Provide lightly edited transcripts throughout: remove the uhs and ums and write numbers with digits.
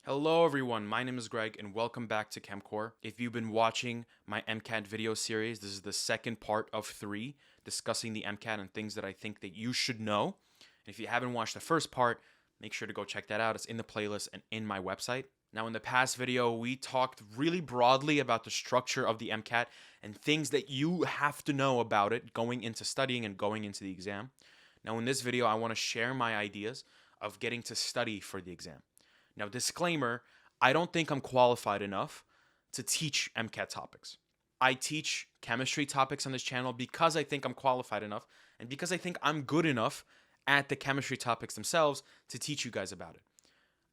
Hello everyone, my name is Greg and welcome back to ChemCore. If you've been watching my MCAT video series, this is the second part of 3 discussing the MCAT and things that I think that you should know. And if you haven't watched the first part, make sure to go check that out. It's in the playlist and in my website. Now in the past video, we talked really broadly about the structure of the MCAT and things that you have to know about it going into studying and going into the exam. Now in this video, I want to share my ideas of getting to study for the exam. Now, disclaimer, I don't think I'm qualified enough to teach MCAT topics. I teach chemistry topics on this channel because I think I'm qualified enough and because I think I'm good enough at the chemistry topics themselves to teach you guys about it.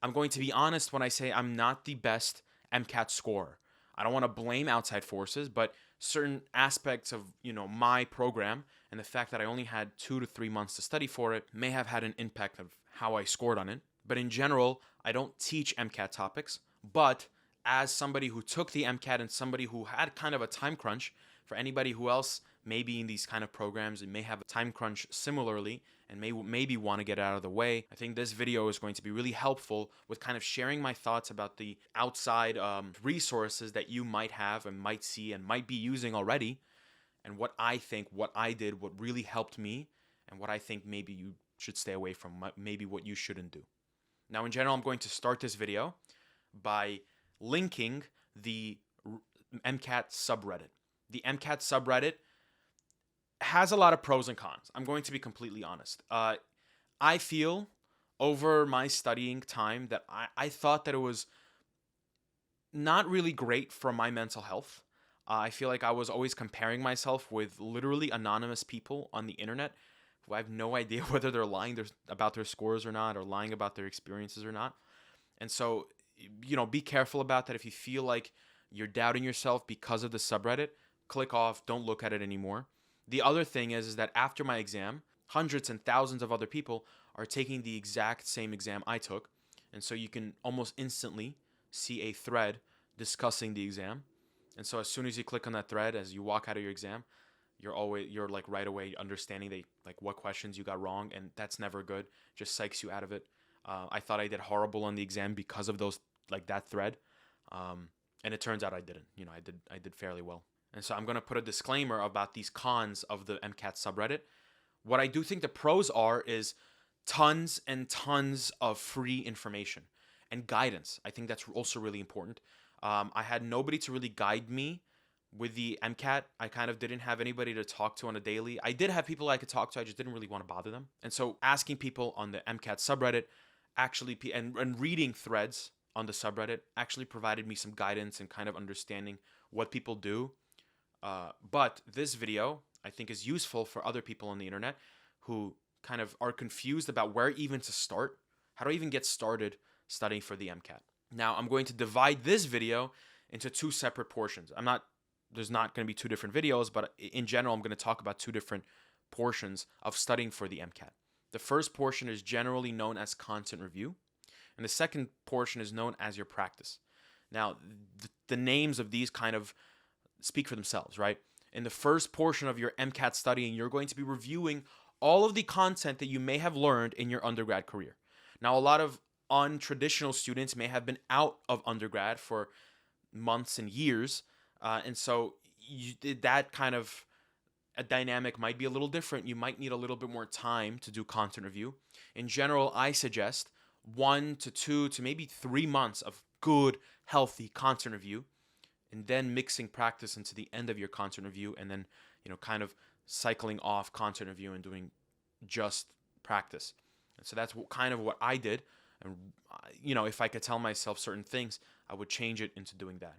I'm going to be honest when I say I'm not the best MCAT scorer. I don't want to blame outside forces, but certain aspects of, my program and the fact that I only had 2 to 3 months to study for it may have had an impact of how I scored on it. But in general, I don't teach MCAT topics, but as somebody who took the MCAT and somebody who had kind of a time crunch, for anybody who else may be in these kind of programs and may have a time crunch similarly and maybe want to get out of the way, I think this video is going to be really helpful with kind of sharing my thoughts about the outside resources that you might have and might see and might be using already, and what I think, what I did, what really helped me, and what I think maybe you should stay away from, maybe what you shouldn't do. Now, in general, I'm going to start this video by linking the MCAT subreddit. The MCAT subreddit has a lot of pros and cons. I'm going to be completely honest. I feel over my studying time that I thought that it was not really great for my mental health. I feel like I was always comparing myself with literally anonymous people on the internet who I have no idea whether they're lying about their scores or not, or lying about their experiences or not. And so, be careful about that. If you feel like you're doubting yourself because of the subreddit, click off, don't look at it anymore. The other thing is that after my exam, hundreds and thousands of other people are taking the exact same exam I took. And so you can almost instantly see a thread discussing the exam. And so as soon as you click on that thread, as you walk out of your exam, you're like right away understanding what questions you got wrong, and that's never good. Just psychs you out of it. I thought I did horrible on the exam because of that thread, and it turns out I didn't. I did fairly well. And so I'm gonna put a disclaimer about these cons of the MCAT subreddit. What I do think the pros are is tons and tons of free information and guidance. I think that's also really important. I had nobody to really guide me with the MCAT. I kind of didn't have anybody to talk to on a daily. I did have people I could talk to, I just didn't really want to bother them. And so asking people on the MCAT subreddit and reading threads on the subreddit actually provided me some guidance and kind of understanding what people do. But this video, I think, is useful for other people on the internet who kind of are confused about where even to start. How do I even get started studying for the MCAT? Now, I'm going to divide this video into 2 separate portions. There's not going to be 2 different videos, but in general, I'm going to talk about 2 different portions of studying for the MCAT. The first portion is generally known as content review, and the second portion is known as your practice. Now, the names of these kind of speak for themselves, right? In the first portion of your MCAT studying, you're going to be reviewing all of the content that you may have learned in your undergrad career. Now, a lot of untraditional students may have been out of undergrad for months and years, and so that kind of a dynamic might be a little different. You might need a little bit more time to do content review. In general, I suggest 1 to 2 to maybe 3 months of good, healthy content review, and then mixing practice into the end of your content review, and then kind of cycling off content review and doing just practice. And so that's kind of what I did. And if I could tell myself certain things, I would change it into doing that.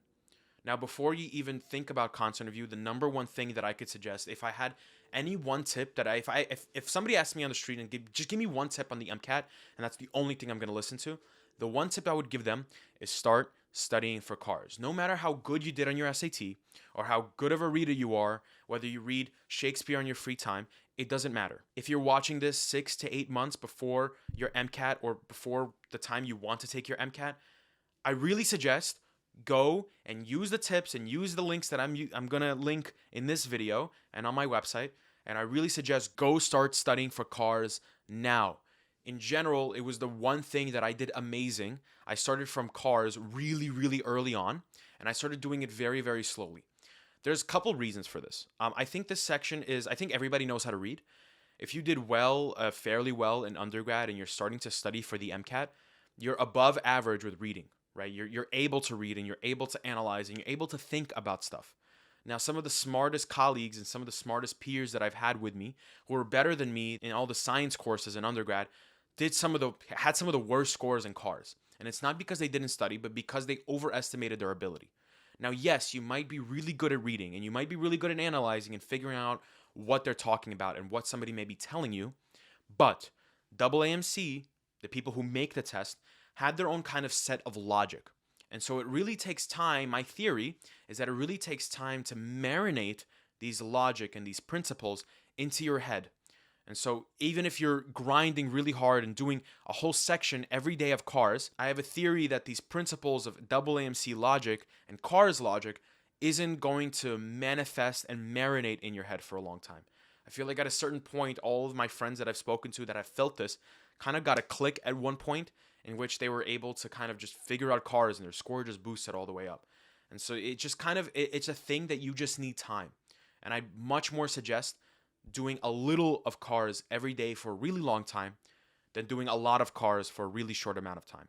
Now, before you even think about content review, the number one thing that I could suggest, if I had any one tip that if somebody asked me on the street and just give me one tip on the MCAT, and that's the only thing I'm going to listen to, the one tip I would give them is start studying for cars. No matter how good you did on your SAT or how good of a reader you are, whether you read Shakespeare on your free time, it doesn't matter. If you're watching this 6 to 8 months before your MCAT or before the time you want to take your MCAT, I really suggest go and use the tips and use the links that I'm going to link in this video and on my website. And I really suggest go start studying for cars now. In general, it was the one thing that I did amazing. I started from cars really, really early on, and I started doing it very, very slowly. There's a couple reasons for this. I think this section is, I think everybody knows how to read. If you did well, fairly well in undergrad and you're starting to study for the MCAT, you're above average with reading, right? You're able to read and you're able to analyze and you're able to think about stuff. Now, some of the smartest colleagues and some of the smartest peers that I've had with me who were better than me in all the science courses in undergrad had some of the worst scores in cars. And it's not because they didn't study, but because they overestimated their ability. Now, yes, you might be really good at reading and you might be really good at analyzing and figuring out what they're talking about and what somebody may be telling you, but AAMC, the people who make the test, had their own kind of set of logic. And so it really takes time. My theory is that it really takes time to marinate these logic and these principles into your head. And so even if you're grinding really hard and doing a whole section every day of cars, I have a theory that these principles of AAMC logic and cars logic isn't going to manifest and marinate in your head for a long time. I feel like at a certain point, all of my friends that I've spoken to that have felt this kind of got a click at one point in which they were able to kind of just figure out cars and their score just boosted all the way up. And so it just kind of, it's a thing that you just need time. And I much more suggest doing a little of cars every day for a really long time than doing a lot of cars for a really short amount of time.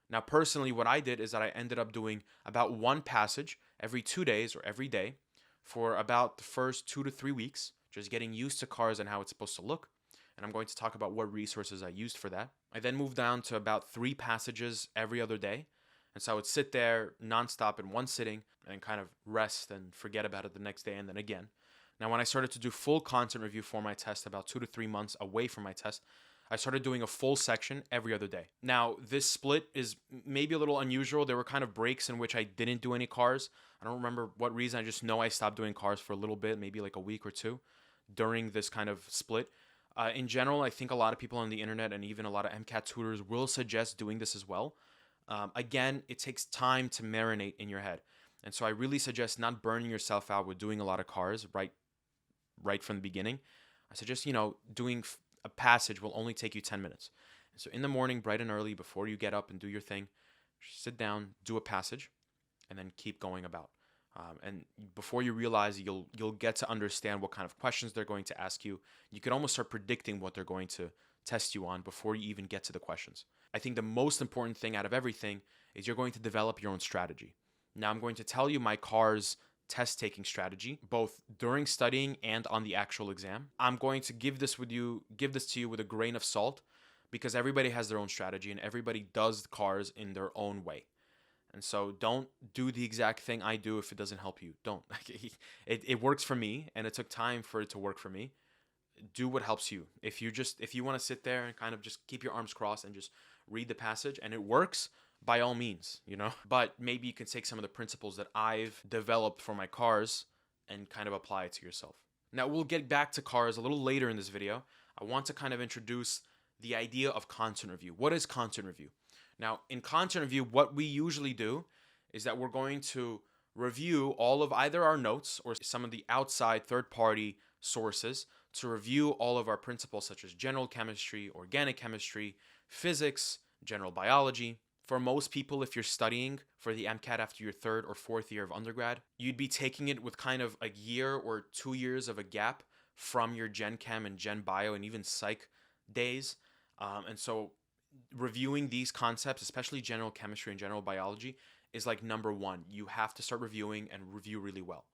Now, personally, what I did is that I ended up doing about one passage every 2 days or every day for about the first 2 to 3 weeks, just getting used to cars and how it's supposed to look. And I'm going to talk about what resources I used for that. I then moved down to about 3 passages every other day. And so I would sit there nonstop in one sitting and kind of rest and forget about it the next day and then again. Now, when I started to do full content review for my test about 2 to 3 months away from my test, I started doing a full section every other day. Now, this split is maybe a little unusual. There were kind of breaks in which I didn't do any cars. I don't remember what reason. I just know I stopped doing cars for a little bit, maybe like a week or two during this kind of split. In general, I think a lot of people on the internet and even a lot of MCAT tutors will suggest doing this as well. Again, it takes time to marinate in your head. And so I really suggest not burning yourself out with doing a lot of cars right from the beginning. I suggest, doing a passage will only take you 10 minutes. And so in the morning, bright and early, before you get up and do your thing, sit down, do a passage, and then keep going about. And before you realize, you'll get to understand what kind of questions they're going to ask you. You can almost start predicting what they're going to test you on before you even get to the questions. I think the most important thing out of everything is you're going to develop your own strategy. Now, I'm going to tell you my car's test-taking strategy, both during studying and on the actual exam. I'm going to give this to you with a grain of salt because everybody has their own strategy and everybody does cars in their own way. And so don't do the exact thing I do if it doesn't help you. Don't. It works for me, and it took time for it to work for me. Do what helps you. If you want to sit there and kind of just keep your arms crossed and just read the passage and it works, by all means, But maybe you can take some of the principles that I've developed for my cars and kind of apply it to yourself. Now, we'll get back to cars a little later in this video. I want to kind of introduce the idea of content review. What is content review? Now, in content review, what we usually do is that we're going to review all of either our notes or some of the outside third-party sources to review all of our principles such as general chemistry, organic chemistry, physics, general biology. For most people, if you're studying for the MCAT after your 3rd or 4th year of undergrad, you'd be taking it with kind of a year or 2 years of a gap from your Gen Chem and Gen Bio and even Psych days. And so reviewing these concepts, especially general chemistry and general biology, is like number one. You have to start reviewing and review really well.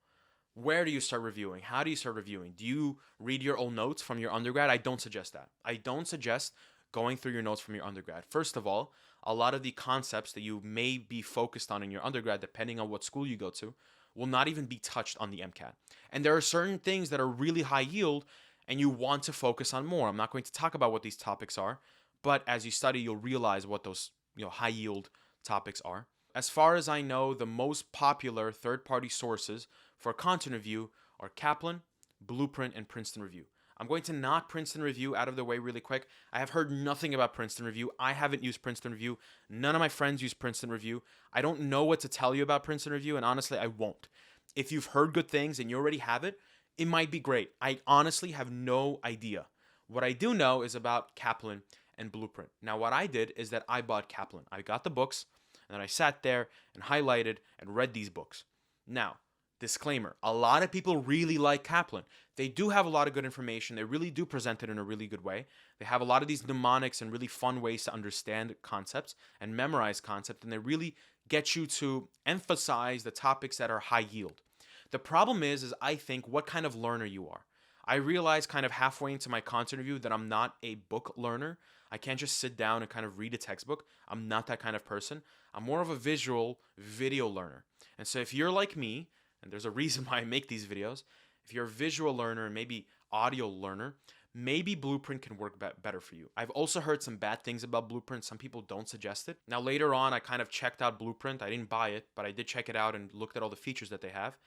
Where do you start reviewing? How do you start reviewing? Do you read your old notes from your undergrad? I don't suggest that. I don't suggest going through your notes from your undergrad. First of all, a lot of the concepts that you may be focused on in your undergrad, depending on what school you go to, will not even be touched on the MCAT. And there are certain things that are really high yield and you want to focus on more. I'm not going to talk about what these topics are, but as you study, you'll realize what those high yield topics are. As far as I know, the most popular third-party sources for content review are Kaplan, Blueprint, and Princeton Review. I'm going to knock Princeton Review out of the way really quick. I have heard nothing about Princeton Review. I haven't used Princeton Review. None of my friends use Princeton Review. I don't know what to tell you about Princeton Review, and honestly, I won't. If you've heard good things and you already have it, it might be great. I honestly have no idea. What I do know is about Kaplan and Blueprint. Now, what I did is that I bought Kaplan. I got the books, and then I sat there and highlighted and read these books. Now, disclaimer, a lot of people really like Kaplan. They do have a lot of good information. They really do present it in a really good way. They have a lot of these mnemonics and really fun ways to understand concepts and memorize concepts, and they really get you to emphasize the topics that are high yield. The problem is I think what kind of learner you are. I realized kind of halfway into my content review that I'm not a book learner. I can't just sit down and kind of read a textbook. I'm not that kind of person. I'm more of a visual video learner. And so if you're like me, and there's a reason why I make these videos, if you're a visual learner and maybe audio learner, maybe Blueprint can work better for you. I've also heard some bad things about Blueprint. Some people don't suggest it. Now later on, I kind of checked out Blueprint. I didn't buy it, but I did check it out and looked at all the features that they have.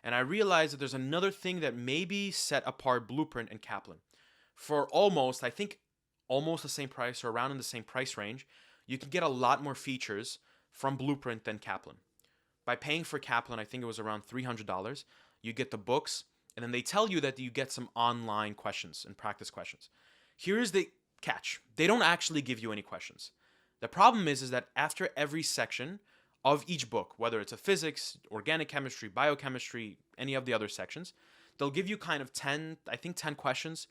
And I realized that there's another thing that maybe set apart Blueprint and Kaplan. For almost, I think, almost the same price or around in the same price range, you can get a lot more features from Blueprint than Kaplan. By paying for Kaplan, I think it was around $300, you get the books, and then they tell you that you get some online questions and practice questions. Here's the catch. They don't actually give you any questions. The problem is that after every section of each book, whether it's a physics, organic chemistry, biochemistry, any of the other sections, they'll give you kind of 10 questions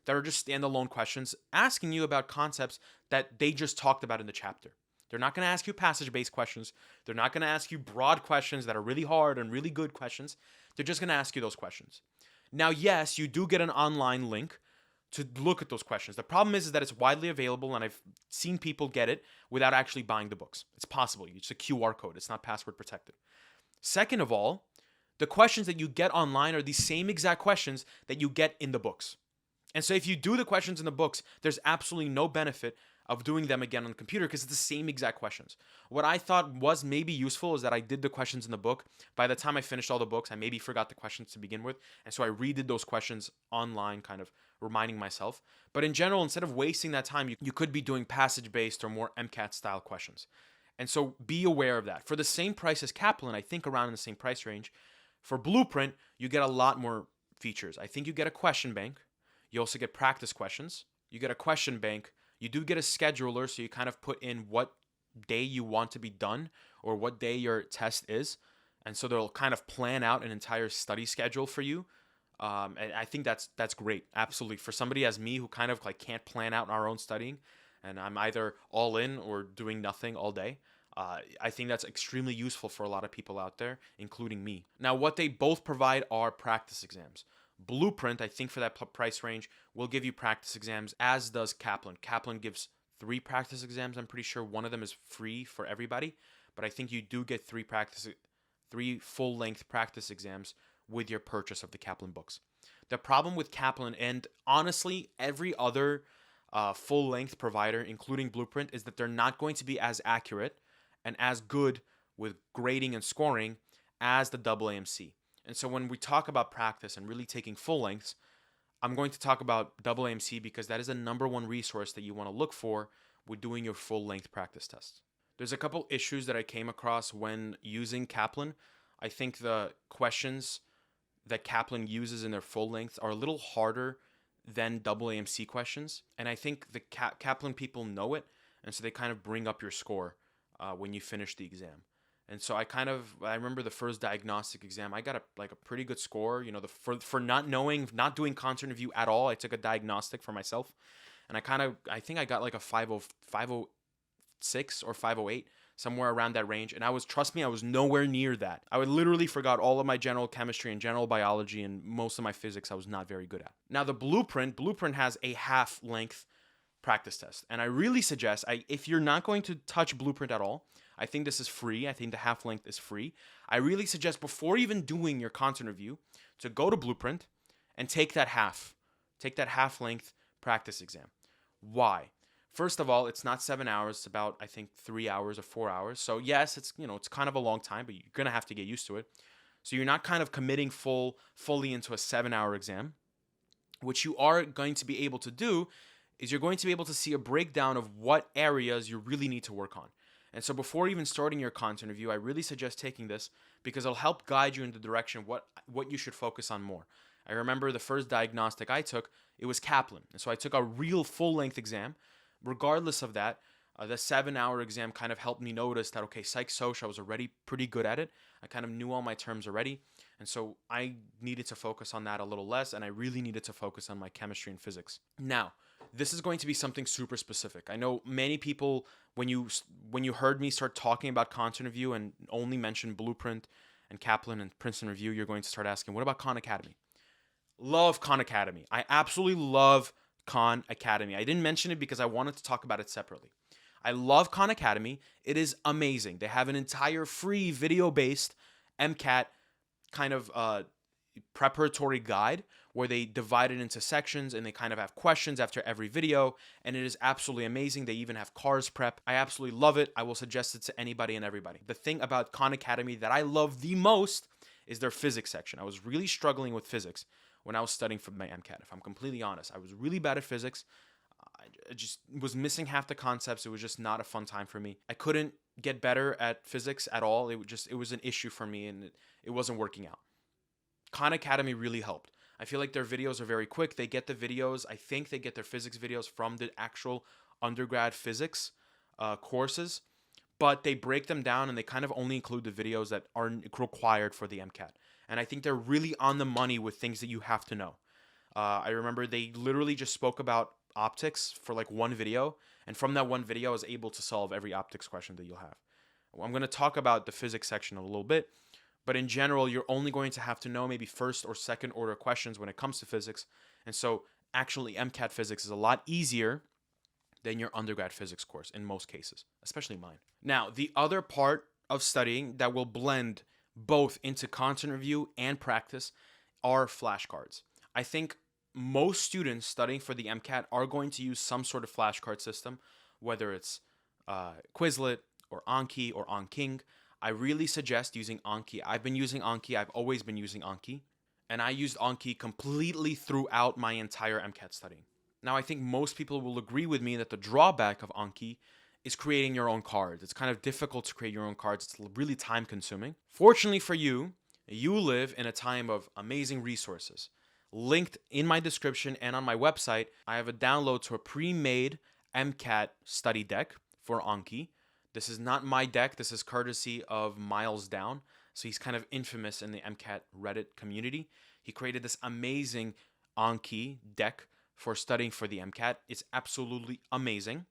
that are just standalone questions asking you about concepts that they just talked about in the chapter. They're not going to ask you passage-based questions. They're not going to ask you broad questions that are really hard and really good questions. They're just going to ask you those questions. Now, yes, you do get an online link to look at those questions. The problem is that it's widely available, and I've seen people get it without actually buying the books. It's possible. It's a QR code. It's not password protected. Second of all, the questions that you get online are the same exact questions that you get in the books. And so if you do the questions in the books, there's absolutely no benefit of doing them again on the computer because it's the same exact questions. What I thought was maybe useful is that I did the questions in the book. By the time I finished all the books, I maybe forgot the questions to begin with. And so I redid those questions online, kind of reminding myself. But in general, instead of wasting that time, you could be doing passage-based or more MCAT style questions. And so be aware of that. For the same price as Kaplan, I think around in the same price range, for Blueprint, you get a lot more features. I think you get a question bank. You also get practice questions. You get a question bank. You do get a scheduler, so you kind of put in what day you want to be done or what day your test is. And so they'll kind of plan out an entire study schedule for you. And I think that's great. Absolutely. For somebody as me who kind of like can't plan out our own studying and I'm either all in or doing nothing all day, I think that's extremely useful for a lot of people out there, including me. Now, what they both provide are practice exams. Blueprint, I think for that price range, will give you practice exams, as does Kaplan. Kaplan gives 3 practice exams. I'm pretty sure one of them is free for everybody, but I think you do get 3 full-length practice exams with your purchase of the Kaplan books. The problem with Kaplan, and honestly every other full-length provider, including Blueprint, is that they're not going to be as accurate and as good with grading and scoring as the AAMC. And so when we talk about practice and really taking full lengths, I'm going to talk about AAMC because that is the number one resource that you want to look for with doing your full length practice tests. There's a couple issues that I came across when using Kaplan. I think the questions that Kaplan uses in their full length are a little harder than AAMC questions. And I think the Kaplan people know it, and so they kind of bring up your score when you finish the exam. And so I remember the first diagnostic exam, I got a pretty good score, for not doing content review at all. I took a diagnostic for myself, and I think I got like a 506 or 508, somewhere around that range. And trust me, I was nowhere near that. I would literally forgot all of my general chemistry and general biology, and most of my physics I was not very good at. Now the Blueprint has a half length practice test. And I really suggest, if you're not going to touch Blueprint at all, I think this is free. I think the half length is free. I really suggest before even doing your content review to go to Blueprint and take that half length practice exam. Why? First of all, it's not 7 hours. It's about, I think, 3 hours or 4 hours. So yes, it's kind of a long time, but you're going to have to get used to it. So you're not kind of committing fully into a 7-hour exam. What you are going to be able to do is you're going to be able to see a breakdown of what areas you really need to work on. And so before even starting your content review, I really suggest taking this because it'll help guide you in the direction of what you should focus on more. I remember the first diagnostic I took, it was Kaplan. And so I took a real full-length exam, regardless of that, the 7-hour exam kind of helped me notice that, okay, psych soc, I was already pretty good at it. I kind of knew all my terms already. And so I needed to focus on that a little less, and I really needed to focus on my chemistry and physics. Now, this is going to be something super specific. I know many people, when you heard me start talking about content review and only mention Blueprint and Kaplan and Princeton Review, you're going to start asking, what about Khan Academy? Love Khan Academy. I absolutely love Khan Academy. I didn't mention it because I wanted to talk about it separately. I love Khan Academy. It is amazing. They have an entire free video-based MCAT kind of preparatory guide where they divide it into sections and they kind of have questions after every video, and it is absolutely amazing. They even have cars prep. I absolutely love it. I will suggest it to anybody and everybody. The thing about Khan Academy that I love the most is their physics section. I was really struggling with physics when I was studying for my MCAT. If I'm completely honest, I was really bad at physics. I just was missing half the concepts. It was just not a fun time for me. I couldn't get better at physics at all. It was an issue for me, and it wasn't working out. Khan Academy really helped. I feel like their videos are very quick. They get the videos. I think they get their physics videos from the actual undergrad physics courses, but they break them down and they kind of only include the videos that are required for the MCAT. And I think they're really on the money with things that you have to know. I remember they literally just spoke about optics for like one video, and from that one video I was able to solve every optics question that you'll have. I'm going to talk about the physics section a little bit, but in general you're only going to have to know maybe first or second order questions when it comes to physics, and so actually MCAT physics is a lot easier than your undergrad physics course in most cases, especially mine. Now, the other part of studying that will blend both into content review and practice are flashcards. I think most students studying for the MCAT are going to use some sort of flashcard system, whether it's Quizlet or Anki or Anking. I really suggest using Anki. I've been using Anki. I've always been using Anki. And I used Anki completely throughout my entire MCAT studying. Now, I think most people will agree with me that the drawback of Anki is creating your own cards. It's kind of difficult to create your own cards. It's really time consuming. Fortunately for you, you live in a time of amazing resources. Linked in my description and on my website, I have a download to a pre-made MCAT study deck for Anki. This is not my deck. This is courtesy of Miles Down. So he's kind of infamous in the MCAT Reddit community. He created this amazing Anki deck for studying for the MCAT. It's absolutely amazing.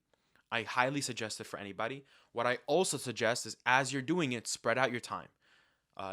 I highly suggest it for anybody. What I also suggest is as you're doing it, spread out your time.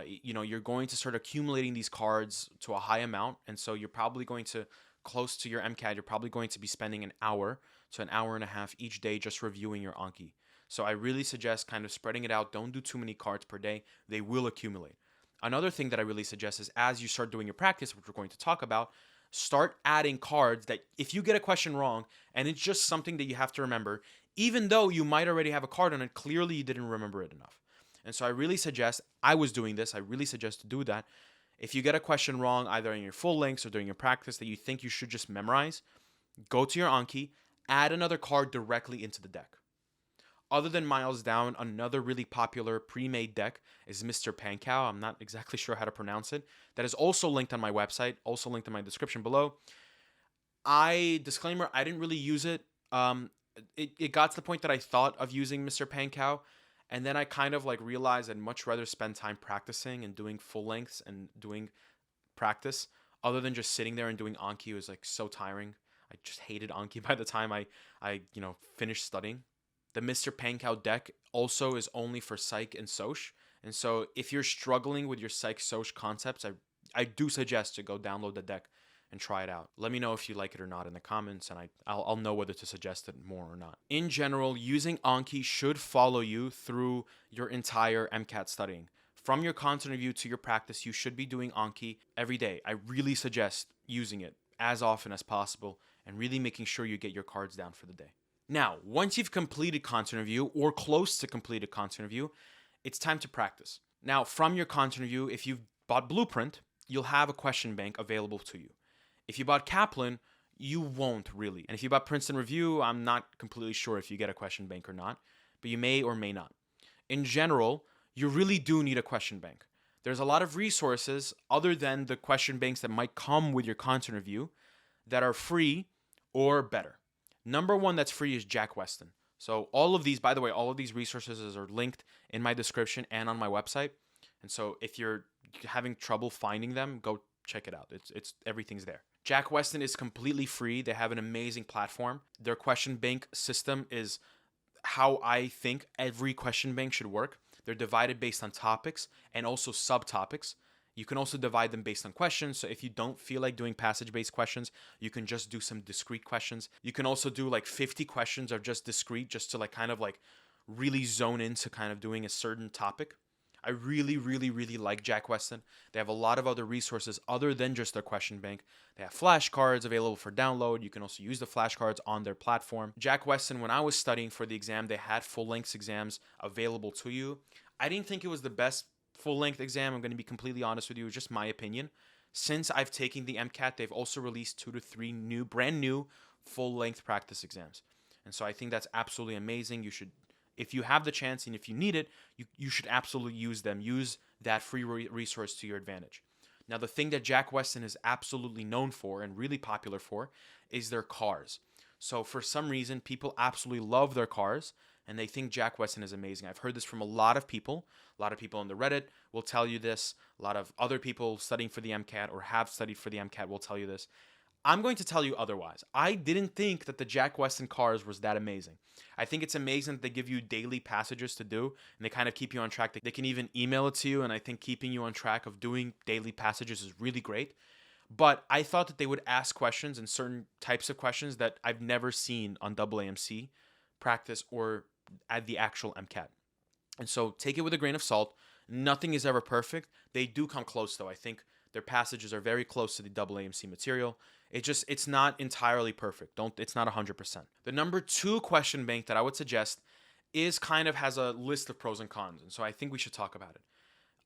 You're going to start accumulating these cards to a high amount. And so you're probably going to, close to your MCAT, you're probably going to be spending an hour to an hour and a half each day just reviewing your Anki. So I really suggest kind of spreading it out. Don't do too many cards per day. They will accumulate. Another thing that I really suggest is as you start doing your practice, which we're going to talk about, start adding cards that if you get a question wrong and it's just something that you have to remember, even though you might already have a card on it, clearly you didn't remember it enough. And so I really suggest, I was doing this, I really suggest to do that. If you get a question wrong, either in your full lengths or during your practice that you think you should just memorize, go to your Anki, add another card directly into the deck. Other than Miles Down, another really popular pre-made deck is Mr. Pankow. I'm not exactly sure how to pronounce it. That is also linked on my website, also linked in my description below. Disclaimer, I didn't really use it. It got to the point that I thought of using Mr. Pankow, and then I kind of realized I'd much rather spend time practicing and doing full lengths and doing practice other than just sitting there and doing Anki. It was so tiring. I just hated Anki by the time I finished studying. The Mr. Pankow deck also is only for psych and soc. And so if you're struggling with your psych soc concepts, I do suggest to go download the deck and try it out. Let me know if you like it or not in the comments, and I'll know whether to suggest it more or not. In general, using Anki should follow you through your entire MCAT studying. From your content review to your practice, you should be doing Anki every day. I really suggest using it as often as possible and really making sure you get your cards down for the day. Now, once you've completed content review or close to completed content review, it's time to practice. Now, from your content review, if you've bought Blueprint, you'll have a question bank available to you. If you bought Kaplan, you won't really. And if you bought Princeton Review, I'm not completely sure if you get a question bank or not, but you may or may not. In general, you really do need a question bank. There's a lot of resources other than the question banks that might come with your content review that are free or better. Number one that's free is Jack Westin. So all of these, by the way, all of these resources are linked in my description and on my website. And so if you're having trouble finding them, go check it out. It's everything's there. Jack Westin is completely free. They have an amazing platform. Their question bank system is how I think every question bank should work. They're divided based on topics and also subtopics. You can also divide them based on questions. So if you don't feel like doing passage-based questions, you can just do some discrete questions. You can also do like 50 questions of just discrete, just to like kind of like really zone into kind of doing a certain topic. I really, really, really like Jack Westin. They have a lot of other resources other than just their question bank. They have flashcards available for download. You can also use the flashcards on their platform. Jack Westin, when I was studying for the exam, they had full-length exams available to you. I didn't think it was the best full-length exam. I'm going to be completely honest with you. It's just my opinion. Since I've taken the MCAT, they've also released 2 to 3 brand new full-length practice exams. And so I think that's absolutely amazing. You should, if you have the chance and if you need it, you should absolutely use them. Use that free resource to your advantage. Now, the thing that Jack Westin is absolutely known for and really popular for is their cars. So for some reason, people absolutely love their cars and they think Jack Westin is amazing. I've heard this from a lot of people. A lot of people on the Reddit will tell you this. A lot of other people studying for the MCAT or have studied for the MCAT will tell you this. I'm going to tell you otherwise. I didn't think that the Jack Westin cars was that amazing. I think it's amazing that they give you daily passages to do, and they kind of keep you on track. They can even email it to you, and I think keeping you on track of doing daily passages is really great. But I thought that they would ask questions and certain types of questions that I've never seen on AAMC practice or at the actual MCAT. And so take it with a grain of salt. Nothing is ever perfect. They do come close, though. I think their passages are very close to the AAMC material. It's not entirely perfect. It's not 100%. The number 2 question bank that I would suggest is kind of has a list of pros and cons. And so I think we should talk about it.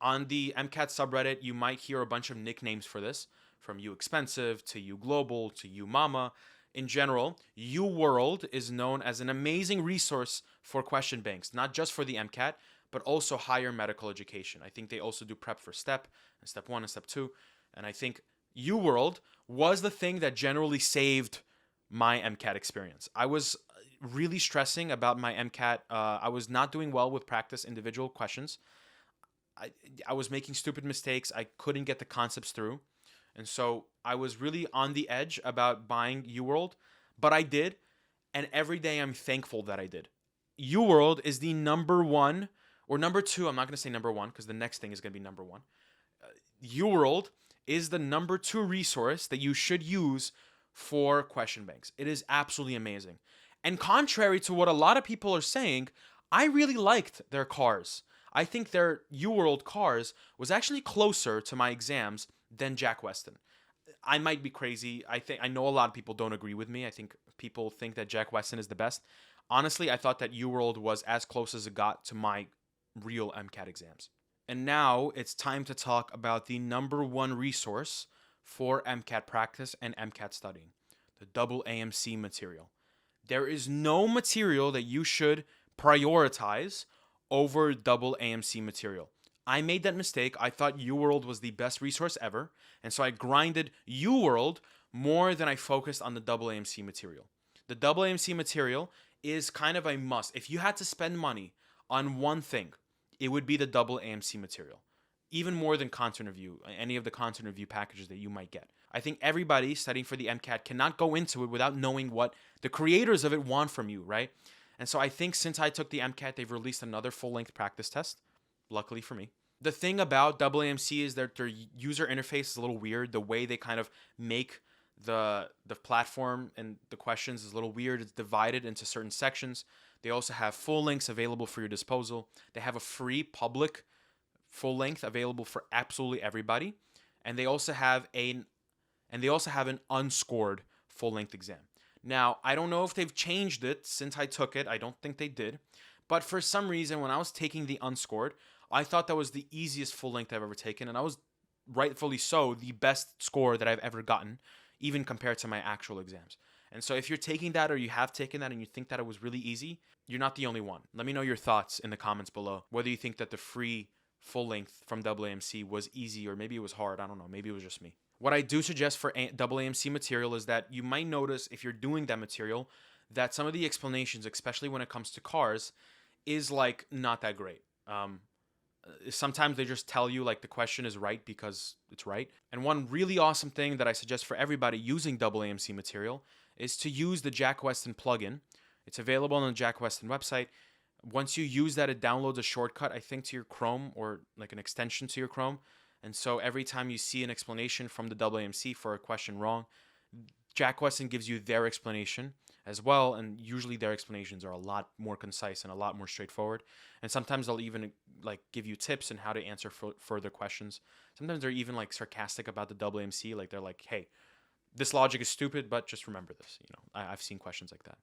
On the MCAT subreddit, you might hear a bunch of nicknames for this, from U Expensive to U Global to U Mama. In general, UWorld is known as an amazing resource for question banks, not just for the MCAT, but also higher medical education. I think they also do prep for STEP, and Step 1 and Step 2. And I think UWorld was the thing that generally saved my MCAT experience. I was really stressing about my MCAT. I was not doing well with practice individual questions. I was making stupid mistakes. I couldn't get the concepts through. And so I was really on the edge about buying UWorld, but I did. And every day I'm thankful that I did. UWorld is the number 1 or number 2. I'm not going to say number 1 because the next thing is going to be number 1. UWorld is the number 2 resource that you should use for question banks. It is absolutely amazing. And contrary to what a lot of people are saying, I really liked their cars. I think their UWorld cars was actually closer to my exams than Jack Westin. I might be crazy. I know a lot of people don't agree with me. I think people think that Jack Westin is the best. Honestly, I thought that UWorld was as close as it got to my real MCAT exams. And now it's time to talk about the number 1 resource for MCAT practice and MCAT studying, the AAMC material. There is no material that you should prioritize over AAMC material. I made that mistake. I thought UWorld was the best resource ever, and so I grinded UWorld more than I focused on the AAMC material. The AAMC material is kind of a must. If you had to spend money on one thing, it would be the AAMC material, even more than content review, any of the content review packages that you might get. I think everybody studying for the MCAT cannot go into it without knowing what the creators of it want from you, right? And so I think since I took the MCAT, they've released another full-length practice test, luckily for me. The thing about AAMC is that their user interface is a little weird. The way they kind of make the platform and the questions is a little weird. It's divided into certain sections. They also have full links available for your disposal. They have a free public full length available for absolutely everybody. And they also have an unscored full length exam. Now, I don't know if they've changed it since I took it. I don't think they did. But for some reason, when I was taking the unscored, I thought that was the easiest full length I've ever taken. And I was rightfully so the best score that I've ever gotten, even compared to my actual exams. And so if you're taking that or you have taken that and you think that it was really easy, you're not the only one. Let me know your thoughts in the comments below. Whether you think that the free full length from AAMC was easy or maybe it was hard. I don't know. Maybe it was just me. What I do suggest for AAMC material is that you might notice if you're doing that material that some of the explanations, especially when it comes to cars, is like not that great. Sometimes they just tell you like the question is right because it's right. And one really awesome thing that I suggest for everybody using AAMC material is to use the Jack Westin plugin. It's available on the Jack Westin website. Once you use that, it downloads a shortcut, I think, to your Chrome, or like an extension to your Chrome. And so every time you see an explanation from the AAMC for a question wrong, Jack Westin gives you their explanation as well, and usually their explanations are a lot more concise and a lot more straightforward. And sometimes they'll even like give you tips on how to answer further questions. Sometimes they're even like sarcastic about the AAMC, like they're like, "Hey, this logic is stupid, but just remember this." You know, I've seen questions like that.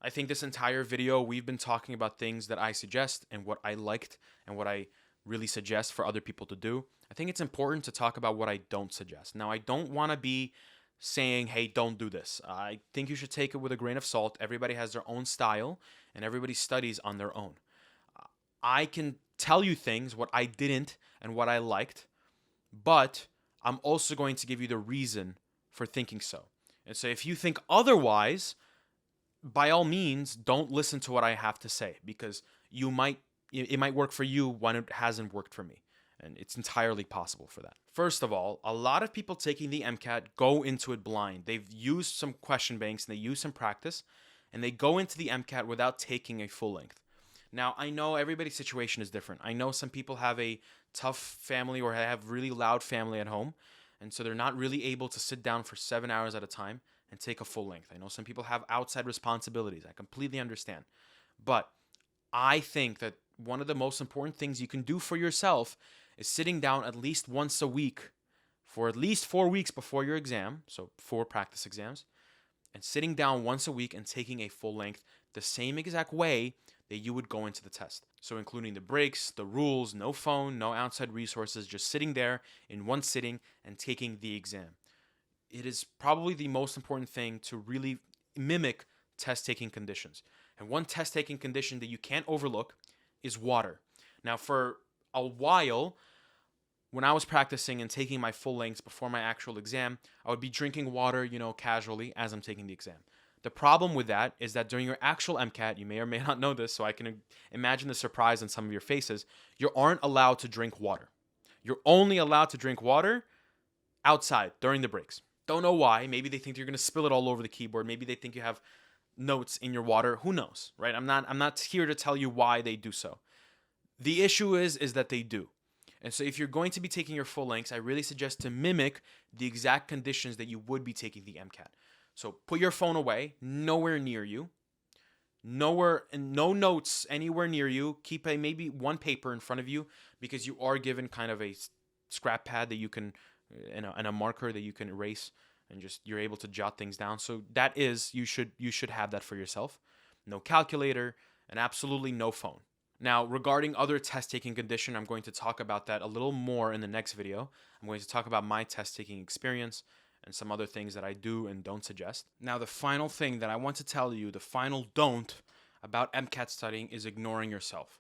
I think this entire video we've been talking about things that I suggest and what I liked and what I really suggest for other people to do. I think it's important to talk about what I don't suggest. Now, I don't want to be saying, hey, don't do this. I think you should take it with a grain of salt. Everybody has their own style and everybody studies on their own. I can tell you things, what I didn't and what I liked, but I'm also going to give you the reason for thinking so. And so if you think otherwise, by all means, don't listen to what I have to say, because it might work for you when it hasn't worked for me. And it's entirely possible for that. First of all, a lot of people taking the MCAT go into it blind. They've used some question banks and they use some practice, and they go into the MCAT without taking a full length. Now, I know everybody's situation is different. I know some people have a tough family or have really loud family at home, and so they're not really able to sit down for 7 hours at a time and take a full length. I know some people have outside responsibilities. I completely understand. But I think that one of the most important things you can do for yourself is sitting down at least once a week for at least 4 weeks before your exam, so 4 practice exams, and sitting down once a week and taking a full length the same exact way that you would go into the test. So including the breaks, the rules, no phone, no outside resources, just sitting there in one sitting and taking the exam. It is probably the most important thing to really mimic test-taking conditions. And one test-taking condition that you can't overlook is water. Now, for a while, when I was practicing and taking my full lengths before my actual exam, I would be drinking water, casually as I'm taking the exam. The problem with that is that during your actual MCAT, you may or may not know this, so I can imagine the surprise on some of your faces, you aren't allowed to drink water. You're only allowed to drink water outside during the breaks. Don't know why. Maybe they think you're going to spill it all over the keyboard. Maybe they think you have notes in your water. Who knows, right? I'm not here to tell you why they do so. The issue is that they do. And so if you're going to be taking your full lengths, I really suggest to mimic the exact conditions that you would be taking the MCAT. So put your phone away, nowhere near you. No notes anywhere near you. Keep maybe one paper in front of you, because you are given kind of a scrap pad that you can, and a marker that you can erase, and just you're able to jot things down. So that is, you should have that for yourself. No calculator, and absolutely no phone. Now, regarding other test-taking condition, I'm going to talk about that a little more in the next video. I'm going to talk about my test-taking experience and some other things that I do and don't suggest. Now, the final thing that I want to tell you, the final don't about MCAT studying, is ignoring yourself.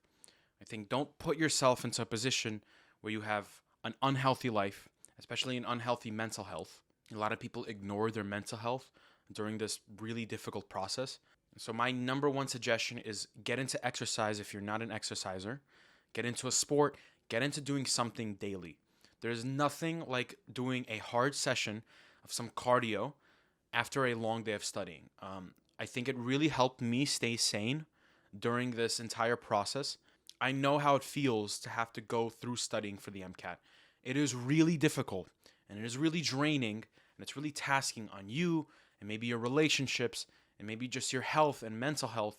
I think don't put yourself into a position where you have an unhealthy life, especially an unhealthy mental health. A lot of people ignore their mental health during this really difficult process. So my number one suggestion is get into exercise if you're not an exerciser. Get into a sport. Get into doing something daily. There's nothing like doing a hard session of some cardio after a long day of studying. I think it really helped me stay sane during this entire process. I know how it feels to have to go through studying for the MCAT. It is really difficult, and it is really draining, and it's really tasking on you and maybe your relationships and maybe just your health and mental health.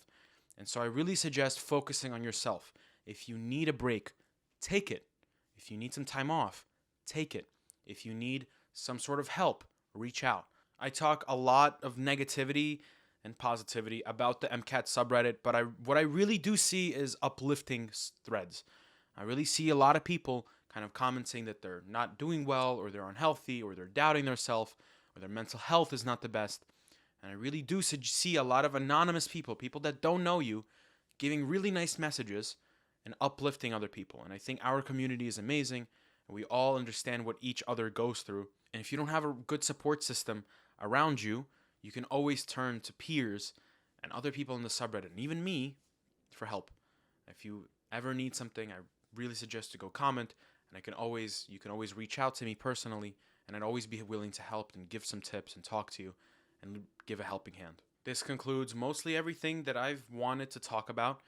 And so I really suggest focusing on yourself. If you need a break, take it. If you need some time off, take it. If you need some sort of help, reach out. I talk a lot of negativity and positivity about the MCAT subreddit, but what I really do see is uplifting threads. I really see a lot of people kind of commenting that they're not doing well, or they're unhealthy, or they're doubting themselves, or their mental health is not the best. And I really do see a lot of anonymous people that don't know you, giving really nice messages and uplifting other people. And I think our community is amazing, and we all understand what each other goes through. And if you don't have a good support system around you, you can always turn to peers and other people in the subreddit, and even me, for help. If you ever need something, I really suggest to go comment, and you can always reach out to me personally, and I'd always be willing to help and give some tips and talk to you and give a helping hand. This concludes mostly everything that I've wanted to talk about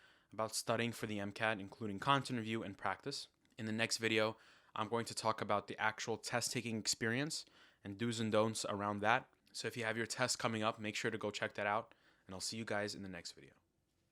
studying for the MCAT, including content review and practice. In the next video, I'm going to talk about the actual test taking experience and do's and don'ts around that. So if you have your test coming up, make sure to go check that out, and I'll see you guys in the next video.